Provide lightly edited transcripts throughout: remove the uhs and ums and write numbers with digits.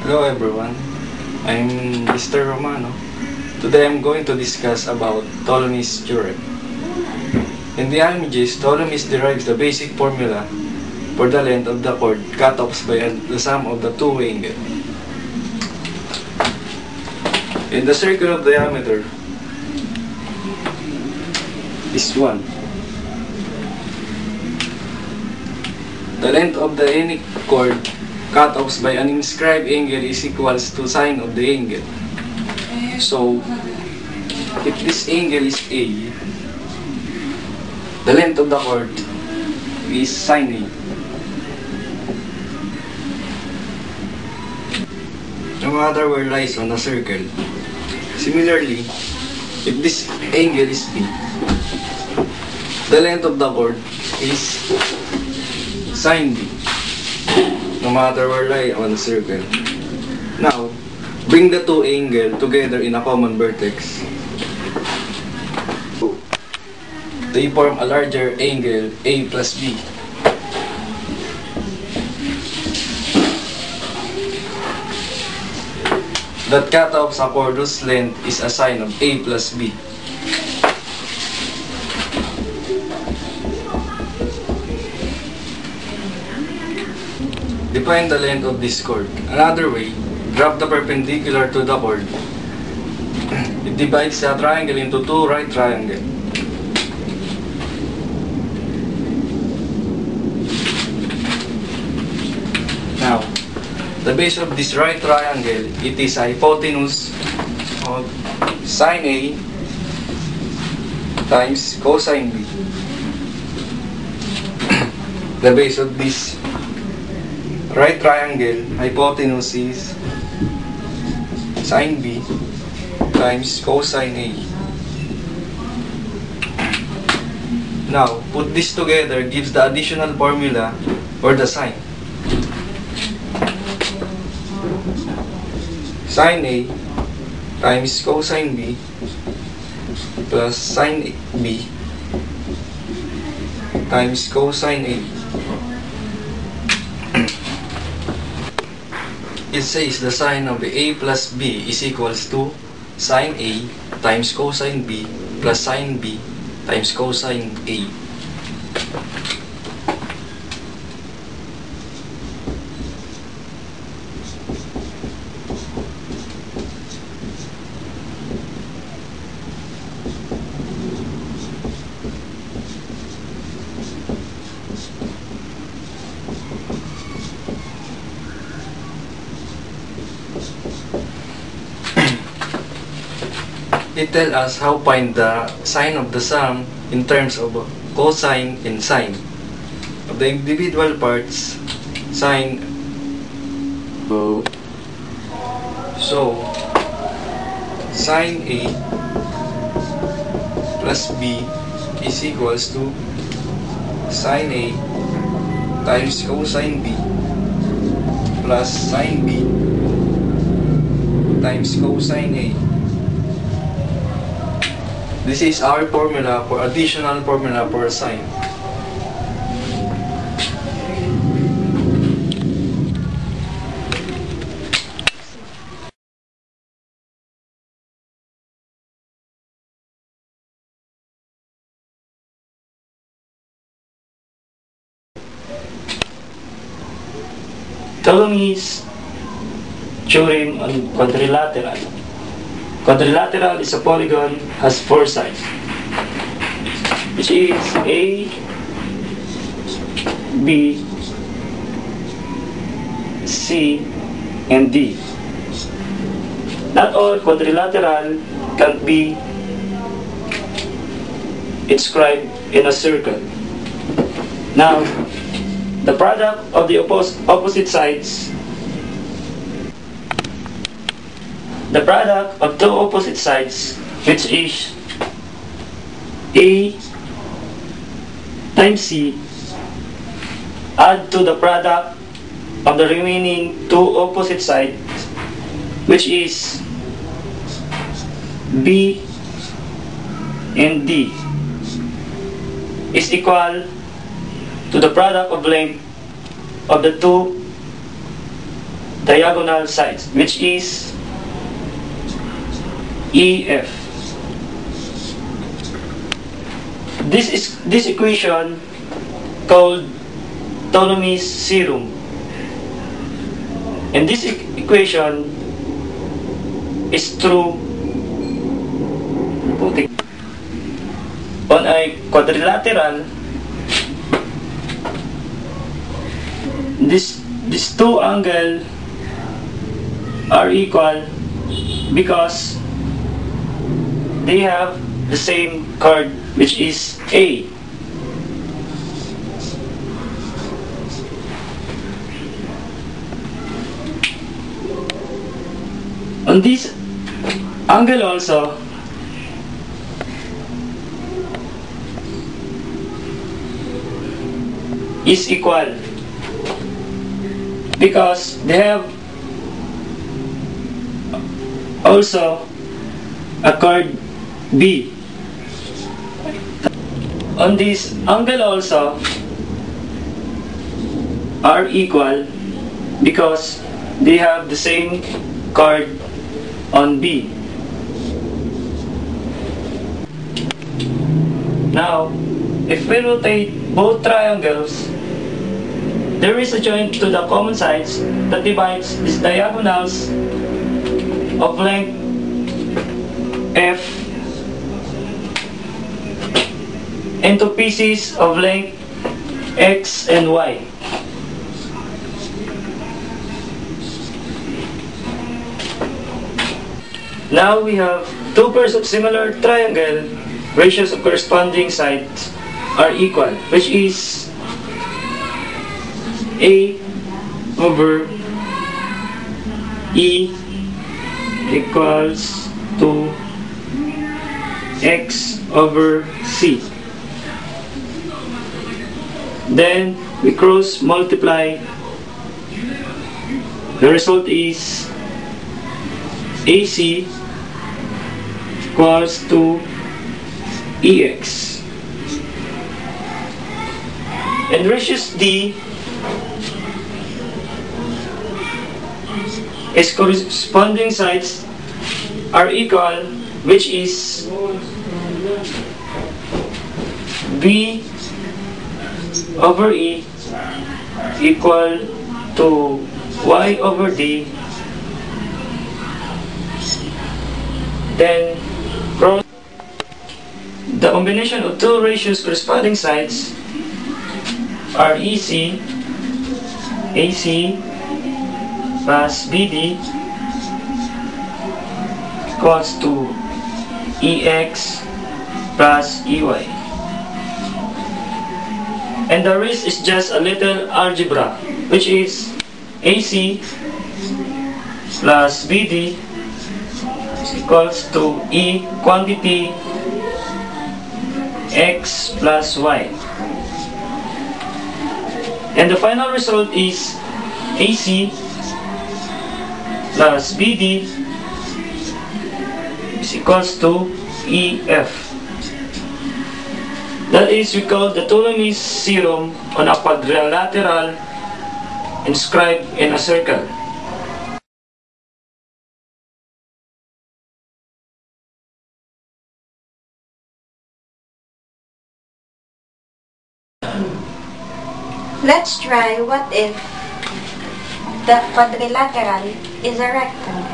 Hello everyone, I'm Mr. Romano. Today I'm going to discuss about Ptolemy's Theorem. In the images, Ptolemy derives the basic formula for the length of the chord cut-offs by the sum of the two angles. In the circle of diameter is 1. The length of the any chord cut-offs by an inscribed angle is equals to sine of the angle. So, if this angle is A, the length of the chord is sine A. No matter where lies on the circle. Similarly, if this angle is B, the length of the chord is sine B. No matter where lie on the circle. Now, bring the two angles together in a common vertex. They form a larger angle A plus B. That cut off a chord whose length is a sine of A plus B. Define the length of this chord. Another way, drop the perpendicular to the chord. It divides the triangle into two right triangles. Now, the base of this right triangle, it is hypotenuse of sine A times cosine B. The base of this right triangle, hypotenuse is sine B times cosine A. Now, put this together gives the additional formula for the sine. Sine A times cosine B plus sine B times cosine A. It says the sine of A plus B is equals to sine A times cosine B plus sine B times cosine A. It tells us how to find the sine of the sum in terms of cosine and sine. Of the individual parts, sine. So, sine A plus B is equals to sine A times cosine B plus sine B times cosine A. This is our formula for additional formula for sine. Ptolemy's theorem on quadrilateral. Quadrilateral is a polygon has four sides, which is A, B, C, and D. Not all quadrilateral can be inscribed in a circle. Now, the product of the opposite sides, the product of two opposite sides, which is A times C, add to the product of the remaining two opposite sides, which is B and D, is equal to the product of length of the two diagonal sides, which is EF. This equation called Ptolemy's theorem. And this equation is true on a quadrilateral. These two angles are equal because they have the same chord, which is A. On this angle also, is equal because they have also a chord B. On this angle also are equal because they have the same chord on B. Now, if we rotate both triangles, there is a joint to the common sides that divides these diagonals of length F into pieces of length X and Y. Now we have two pairs of similar triangle, ratios of corresponding sides are equal, which is A over E equals to X over C. Then we cross multiply. The result is AC equals to EX. And ratius D is corresponding sides are equal, which is B over E equal to Y over D. Then cross the combination of two ratios corresponding sides are AC plus BD equals to EX plus EY. And the rest is just a little algebra, which is AC plus BD equals to E quantity X plus Y. And the final result is AC plus BD is equals to EF. That is, we call the Ptolemy's theorem on a quadrilateral inscribed in a circle. Let's try what if the quadrilateral is a rectangle.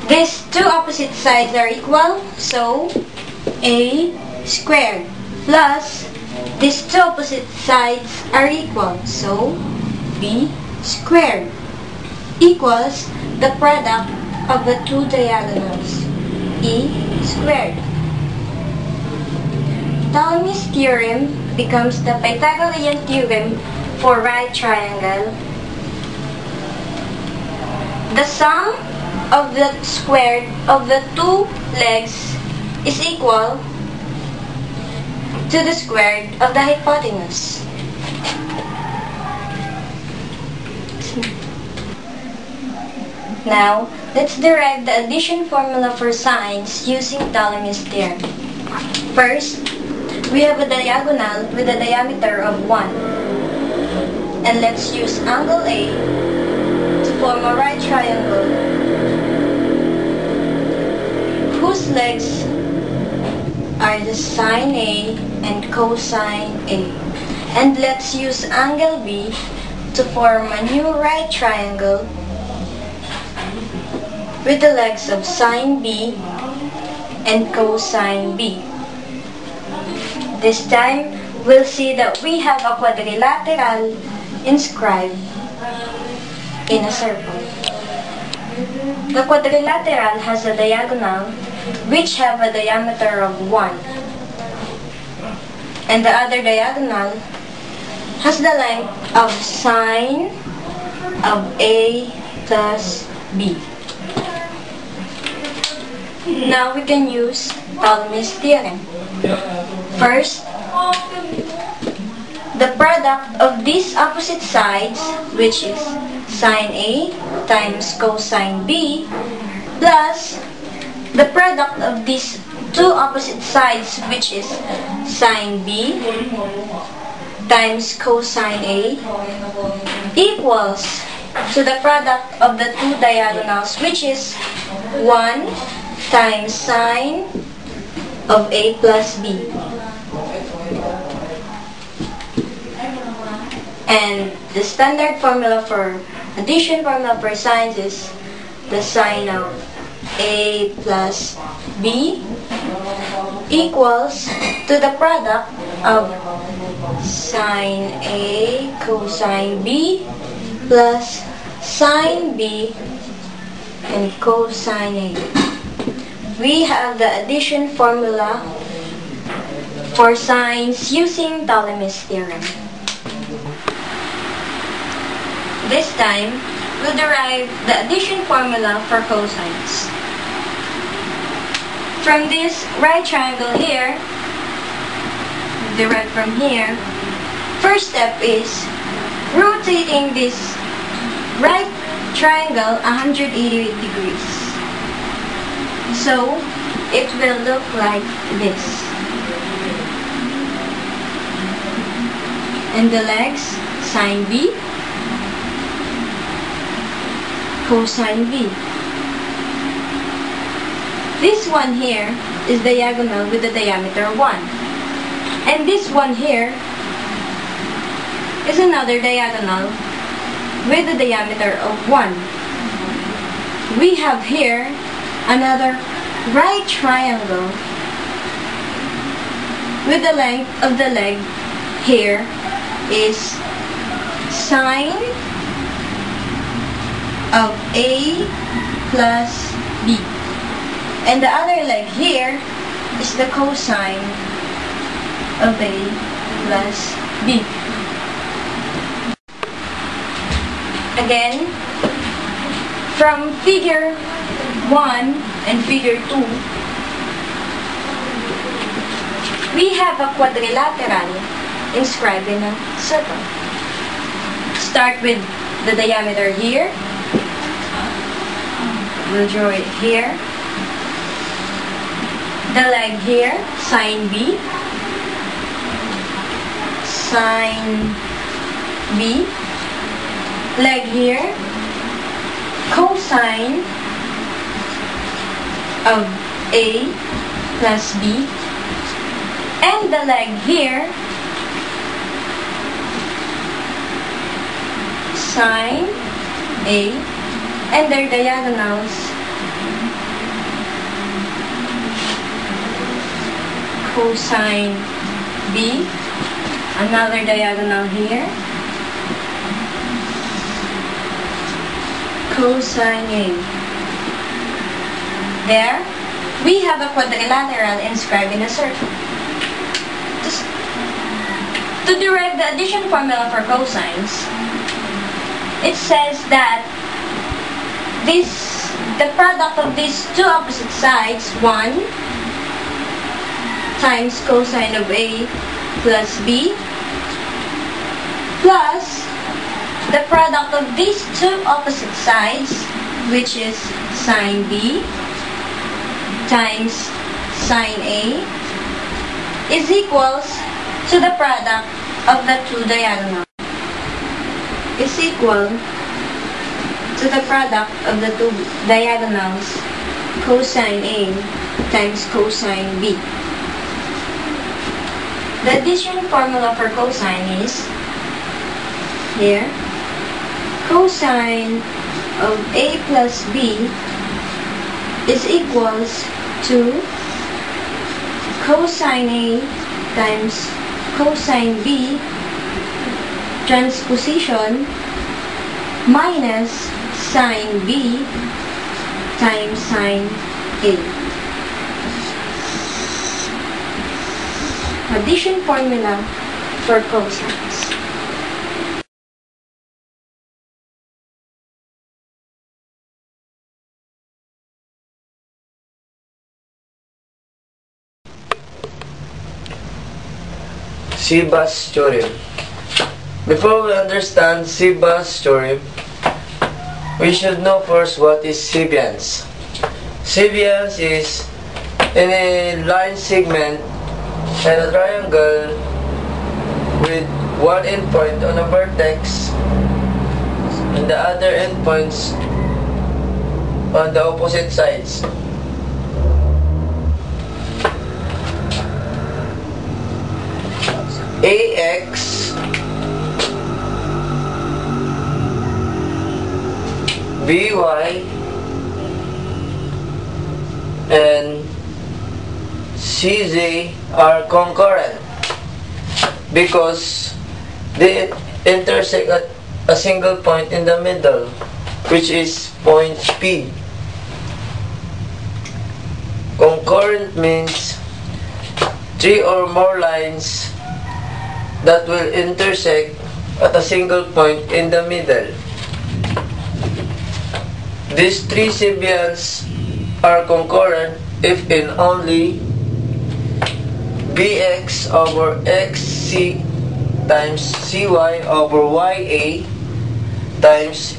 These two opposite sides are equal, so A squared plus these two opposite sides are equal, so B squared equals the product of the two diagonals, E squared. Ptolemy's theorem becomes the Pythagorean theorem for right triangle. The sum of the squared of the two legs is equal to the squared of the hypotenuse. Now, let's derive the addition formula for sines using Ptolemy's theorem. First, we have a diagonal with a diameter of 1. And let's use angle A to form a right triangle whose legs are the sine A and cosine A. And let's use angle B to form a new right triangle with the legs of sine B and cosine B. This time, we'll see that we have a quadrilateral inscribed in a circle. The quadrilateral has a diagonal which have a diameter of 1, and the other diagonal has the length of sine of A plus B. Now we can use Ptolemy's theorem. First, the product of these opposite sides, which is sine A times cosine B, plus the product of these two opposite sides, which is sine B times cosine A, equals to the product of the two diagonals, which is 1 times sine of A plus B. And the standard formula for addition formula for sines is the sine of A plus B equals to the product of sine A cosine B plus sine B and cosine A. We have the addition formula for sines using Ptolemy's theorem. This time, we'll derive the addition formula for cosines. From this right triangle here, derive from here, first step is rotating this right triangle 180 degrees. So, it will look like this. And the legs, sine B, cosine B. This one here is diagonal with the diameter 1. And this one here is another diagonal with the diameter of 1. We have here another right triangle with the length of the leg here is sine of A plus B. And the other leg here is the cosine of A plus B. Again, from figure 1 and figure 2, we have a quadrilateral inscribed in a circle. Start with the diameter here. We'll draw it here. The leg here, sine B. Sine B. Leg here, cosine of A plus B. And the leg here, sine A, and their diagonals, cosine B, another diagonal here, cosine A. There, we have a quadrilateral inscribed in a circle. To derive the addition formula for cosines, it says that the product of these two opposite sides, 1 times cosine of A plus B, plus the product of these two opposite sides, which is sine B times sine A, is equals to the product of the two diagonals, is equal to the product of the two diagonals cosine A times cosine B. The addition formula for cosine is here. Cosine of A plus B is equals to cosine A times cosine B transposition minus sine B times sine A. Addition formula for cosines. Cevas theorem. Before we understand Cevas theorem, we should know first what is Cevas. Cevas is any line segment and a triangle with one endpoint on a vertex and the other endpoints on the opposite sides. AX BY and CZ are concurrent because they intersect at a single point in the middle, which is point P. Concurrent means three or more lines that will intersect at a single point in the middle. These three Cevas are concurrent if and only bx over xc times cy over ya times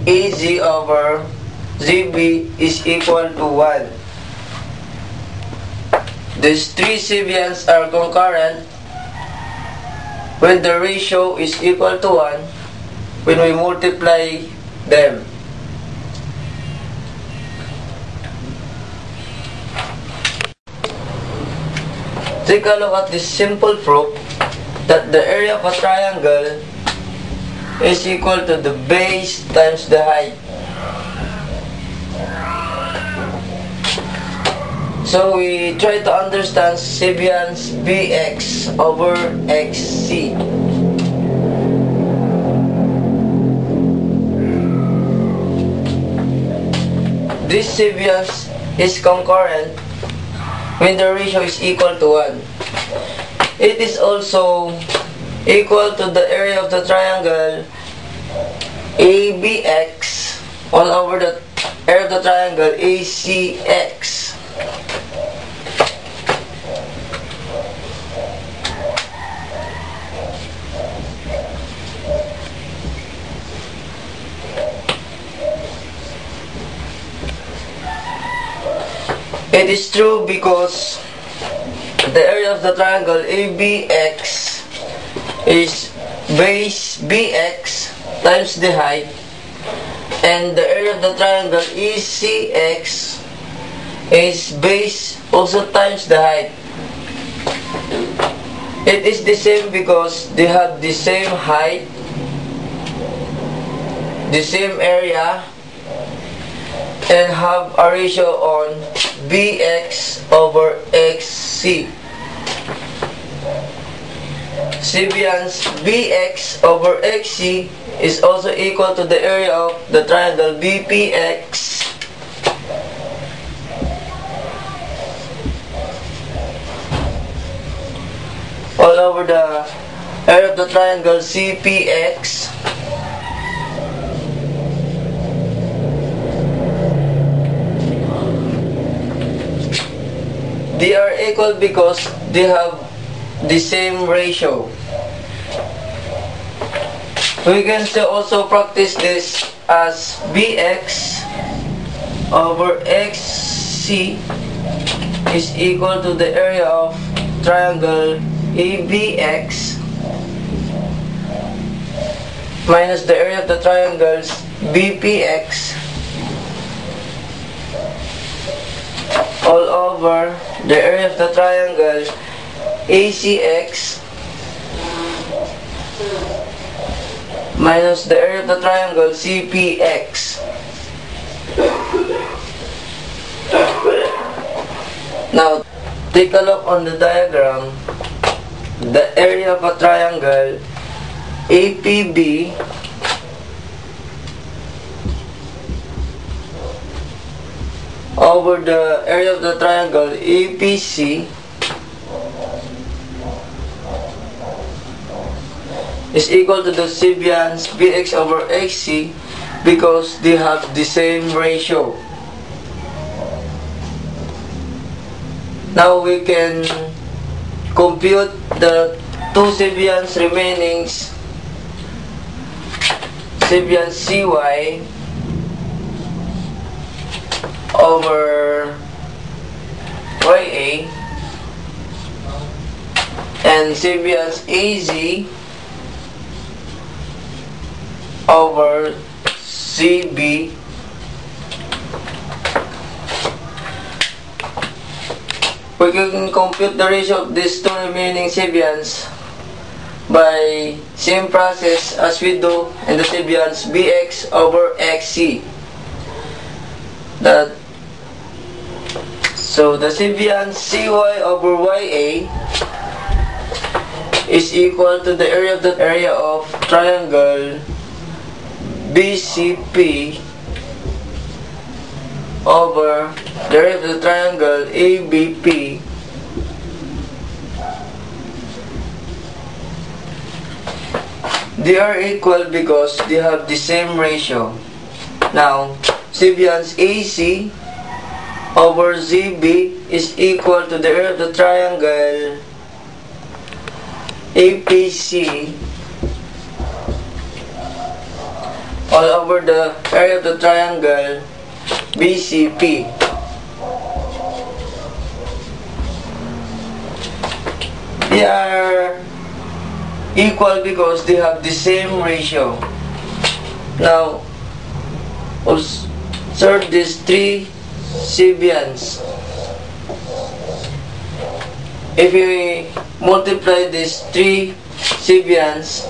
az over zb is equal to 1. These three Cevas are concurrent when the ratio is equal to 1 when we multiply them. Take a look at this simple proof that the area of a triangle is equal to the base times the height. So we try to understand Cevas bx over xc. This Cevas is concurrent when the ratio is equal to 1. It is also equal to the area of the triangle ABX all over the area of the triangle ACX. It is true because the area of the triangle ABX is base BX times the height, and the area of the triangle ECX is base also times the height. It is the same because they have the same height, the same area, and have a ratio on bx over xc. Cevas bx over xc is also equal to the area of the triangle BPX all over the area of the triangle CPX. They are equal because they have the same ratio. We can still also practice this as bx over xc is equal to the area of triangle ABX minus the area of the triangles BPX all over the area of the triangle ACX minus the area of the triangle CPX. Now, take a look on the diagram. The area of a triangle APB over the area of the triangle APC is equal to the Cevas BX over XC because they have the same ratio. Now we can compute the two Cevas remaining Cevas CY over YA and Cevas AZ over CB we can compute the ratio of these two remaining Cevas by same process as we do in the Cevas BX over XC. So the Cevas CY over YA is equal to the area of triangle BCP over the area of the triangle ABP they are equal because they have the same ratio. Now, Cevas AC over ZB is equal to the area of the triangle APC all over the area of the triangle BCP. They are equal because they have the same ratio. Now, observe these three Cevas. If we multiply these three Cevas,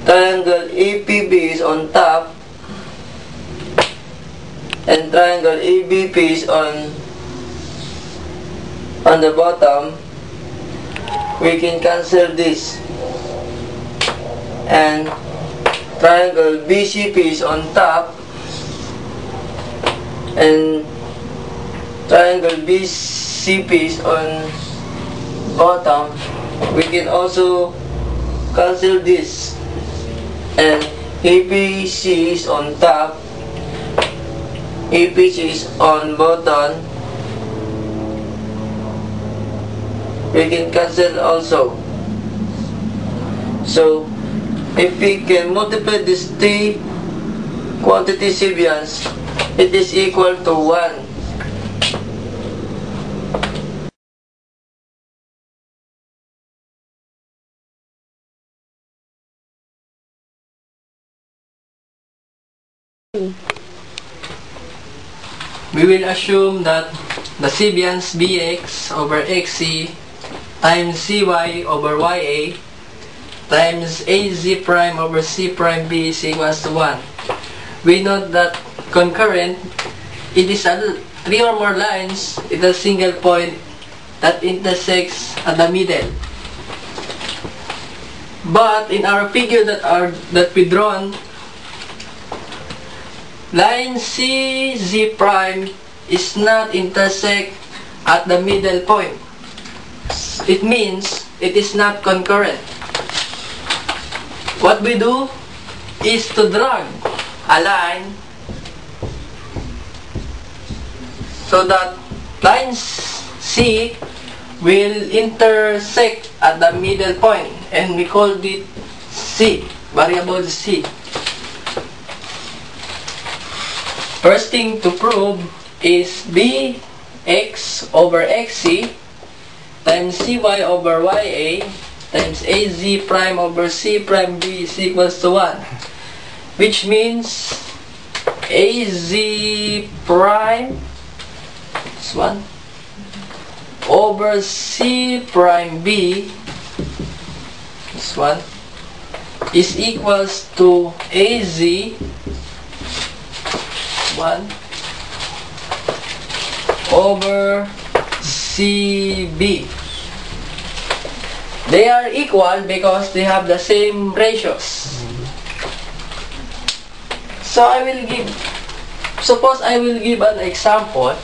triangle APB is on top and triangle ABP is on the bottom. We can cancel this and triangle BCP is on top and triangle BCP is on bottom. We can also cancel this and APC is on top, APC is on bottom. We can cancel also. So if we can multiply these three quantity Cevas, it is equal to 1. We will assume that the Cevas BX over XC times CY over YA times AZ prime over C prime B is equals to 1. We note that concurrent, it is three or more lines with a single point that intersects at the middle. But in our figure that we drawn, line CZ prime is not intersect at the middle point. It means it is not concurrent. What we do is to drag a line so that line C will intersect at the middle point, and we call it C, variable C. First thing to prove is BX over XC times CY over YA times AZ prime over C prime B is equals to 1. which means AZ prime, this one, over C prime B, this one, is equals to AZ, one, over CB. They are equal because they have the same ratios. So suppose I will give an example.